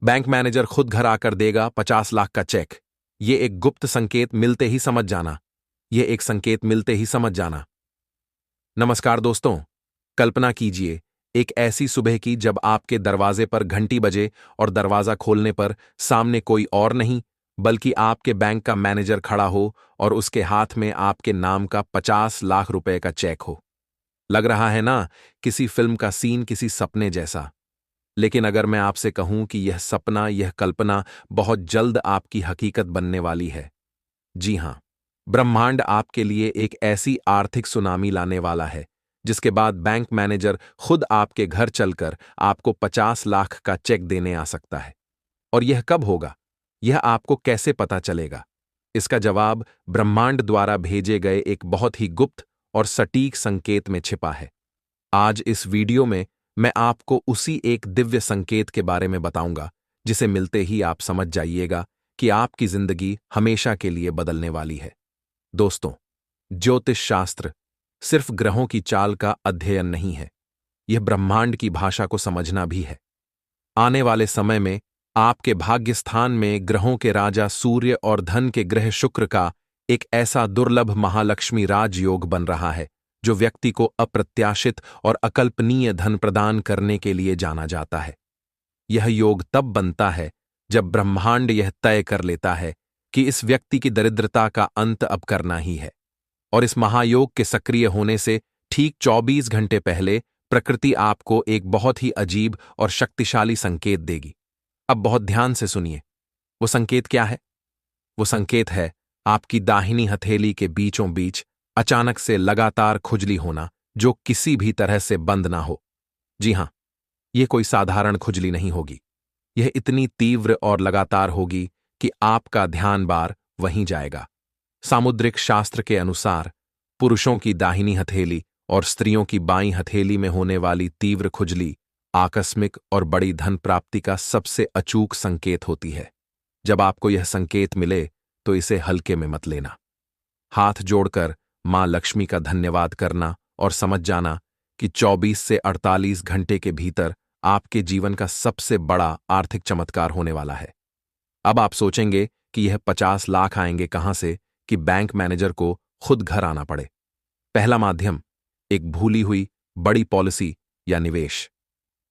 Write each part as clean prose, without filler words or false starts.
Bank manager खुद घर आकर देगा 50 लाख का चेक। ये एक गुप्त संकेत मिलते ही समझ जाना। ये एक संकेत मिलते ही समझ जाना। नमस्कार दोस्तों, कल्पना कीजिए एक ऐसी सुबह की जब आपके दरवाजे पर घंटी बजे और दरवाजा खोलने पर सामने कोई और नहीं बल्कि आपके बैंक का मैनेजर खड़ा हो और उसके हाथ में आपके नाम का 50 लाख रुपए का चेक हो। लग रहा है ना, किसी फिल्म का सीन, किसी सपने जैसा। लेकिन अगर मैं आपसे कहूं कि यह सपना, यह कल्पना बहुत जल्द आपकी हकीकत बनने वाली है। जी हां, ब्रह्मांड आपके लिए एक ऐसी आर्थिक सुनामी लाने वाला है जिसके बाद बैंक मैनेजर खुद आपके घर चलकर आपको 50 लाख का चेक देने आ सकता है। और यह कब होगा? यह आपको कैसे पता चलेगा? इसका जवाब ब्रह्मांड द्वारा भेजे गए एक बहुत ही गुप्त और सटीक संकेत में छिपा है। आज इस वीडियो में मैं आपको उसी एक दिव्य संकेत के बारे में बताऊंगा जिसे मिलते ही आप समझ जाइएगा कि आपकी जिंदगी हमेशा के लिए बदलने वाली है। दोस्तों, ज्योतिष शास्त्र सिर्फ ग्रहों की चाल का अध्ययन नहीं है, यह ब्रह्मांड की भाषा को समझना भी है। आने वाले समय में आपके भाग्य स्थान में ग्रहों के राजा सूर्य और धन के ग्रह शुक्र का एक ऐसा दुर्लभ महालक्ष्मी राजयोग बन रहा है जो व्यक्ति को अप्रत्याशित और अकल्पनीय धन प्रदान करने के लिए जाना जाता है। यह योग तब बनता है जब ब्रह्मांड यह तय कर लेता है कि इस व्यक्ति की दरिद्रता का अंत अब करना ही है। और इस महायोग के सक्रिय होने से ठीक 24 घंटे पहले प्रकृति आपको एक बहुत ही अजीब और शक्तिशाली संकेत देगी। अब बहुत ध्यान से सुनिए। वो संकेत क्या है? वो संकेत है आपकी दाहिनी हथेली के बीचों बीच अचानक से लगातार खुजली होना जो किसी भी तरह से बंद ना हो। जी हां, यह कोई साधारण खुजली नहीं होगी। यह इतनी तीव्र और लगातार होगी कि आपका ध्यान बार वहीं जाएगा। सामुद्रिक शास्त्र के अनुसार पुरुषों की दाहिनी हथेली और स्त्रियों की बाईं हथेली में होने वाली तीव्र खुजली आकस्मिक और बड़ी धन प्राप्ति का सबसे अचूक संकेत होती है। जब आपको यह संकेत मिले तो इसे हल्के में मत लेना। हाथ जोड़कर मां लक्ष्मी का धन्यवाद करना और समझ जाना कि 24 से 48 घंटे के भीतर आपके जीवन का सबसे बड़ा आर्थिक चमत्कार होने वाला है। अब आप सोचेंगे कि यह 50 लाख आएंगे कहां से कि बैंक मैनेजर को खुद घर आना पड़े। पहला माध्यम, एक भूली हुई बड़ी पॉलिसी या निवेश।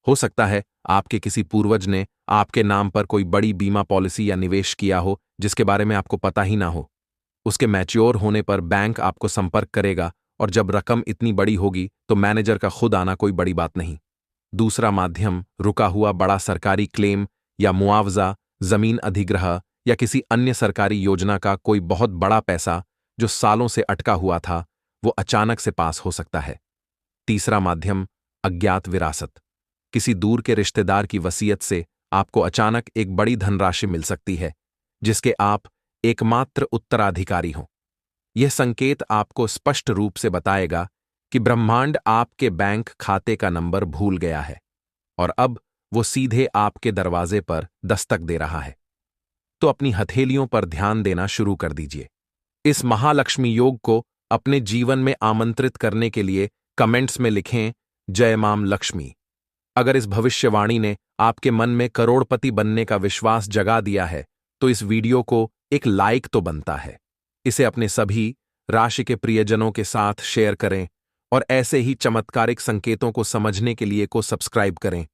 हो सकता है आपके किसी पूर्वज ने आपके नाम पर कोई बड़ी बीमा पॉलिसी या निवेश किया हो जिसके बारे में आपको पता ही ना हो। उसके मैच्योर होने पर बैंक आपको संपर्क करेगा और जब रकम इतनी बड़ी होगी तो मैनेजर का खुद आना कोई बड़ी बात नहीं। दूसरा माध्यम, रुका हुआ बड़ा सरकारी क्लेम या मुआवजा, जमीन अधिग्रह या किसी अन्य सरकारी योजना का कोई बहुत बड़ा पैसा जो सालों से अटका हुआ था, वो अचानक से पास हो सकता है। तीसरा माध्यम, अज्ञात विरासत। किसी दूर के रिश्तेदार की वसीयत से आपको अचानक एक बड़ी धनराशि मिल सकती है जिसके आप एकमात्र उत्तराधिकारी हों। यह संकेत आपको स्पष्ट रूप से बताएगा कि ब्रह्मांड आपके बैंक खाते का नंबर भूल गया है और अब वो सीधे आपके दरवाजे पर दस्तक दे रहा है। तो अपनी हथेलियों पर ध्यान देना शुरू कर दीजिए। इस महालक्ष्मी योग को अपने जीवन में आमंत्रित करने के लिए कमेंट्स में लिखें, जय मां लक्ष्मी। अगर इस भविष्यवाणी ने आपके मन में करोड़पति बनने का विश्वास जगा दिया है तो इस वीडियो को एक लाइक तो बनता है। इसे अपने सभी राशि के प्रियजनों के साथ शेयर करें और ऐसे ही चमत्कारिक संकेतों को समझने के लिए सब्सक्राइब करें।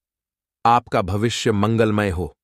आपका भविष्य मंगलमय हो।